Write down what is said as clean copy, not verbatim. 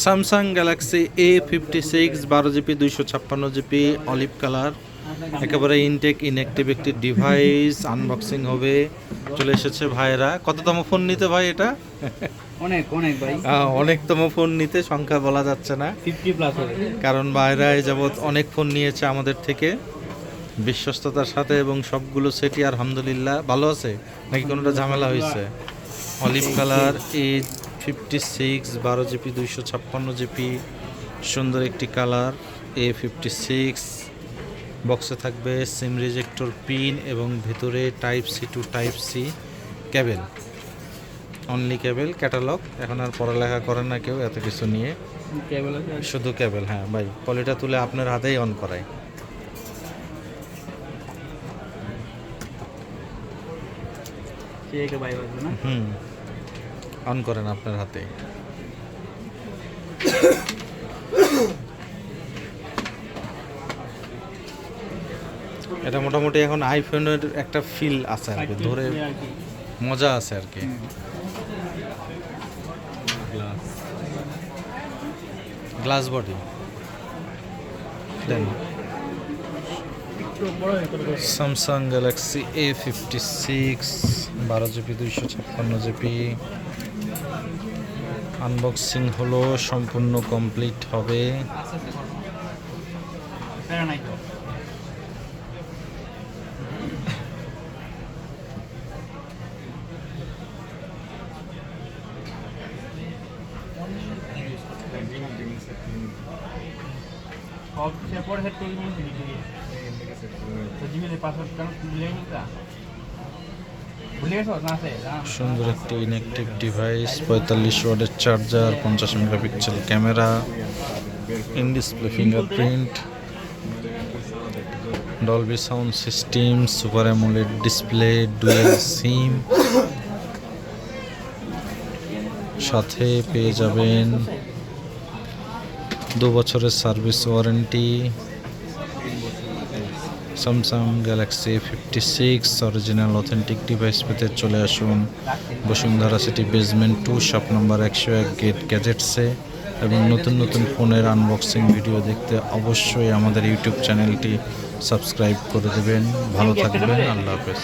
Samsung Galaxy A56 12 GB 256 GB olive colour, একেবারে intact inactive একটি device unboxing হবে। চলে এসেছে ভাইরা। কততম ফোন নিতে ভাই এটা? অনেক অনেক ভাই, অনেকতম ফোন নিতে, সংখ্যা বলা যাচ্ছে না, 50+ হবে। কারণ ভাইরা এই যাবৎ অনেক ফোন নিয়েছে আমাদের থেকে বিশ্বস্ততার সাথে, এবং সবগুলো সেটই আলহামদুলিল্লাহ ভালো আছে। নাকি কোনোটা ঝামেলা হয়েছে? Olive colour A56 12 GB 256 GB, সুন্দর একটি কালার A56। বক্সে থাকবে সিম রিজেক্টর পিন এবং ভেতরে type C to type C cable, only cable. Catalog এখন আর পড়ালেখা করেন না কেউ এত কিছু নিয়ে, কেবল আছে, শুধু কেবেল। হ্যাঁ ভাই, পলিটা তুলে আপনার হাতেই অন করায়। সে ভাই বাজবে না। অন করেন আপনার হাতে। এটা মোটামুটি এখন আইফোনের একটা ফিল আছে আর কি, ধরে মজা আছে আর কি। গ্লাস বডি দেন। Samsung Galaxy A56 12 GB 256 GB unboxing হলো, সম্পূর্ণ কমপ্লিট হবে। সুন্দর একটি ইনঅ্যাক্টিভ ডিভাইস, 45 ওয়াটের charger, 50 megapixel camera, in display fingerprint, Dolby sound system, super AMOLED display, dual SIM, সাথে পেয়ে যাবেন 2 বছরের service warranty. Samsung Galaxy A56 original authentic device পেতে চলে আসুন বসুন্ধরা সিটি বেসমেন্ট 2 শপ নম্বর 101 গেট গ্যাজেটসে। এবং নতুন নতুন ফোনের আনবক্সিং ভিডিও দেখতে অবশ্যই আমাদের ইউটিউব চ্যানেলটি সাবস্ক্রাইব করে দেবেন। ভালো থাকবেন, আল্লাহ হাফেজ।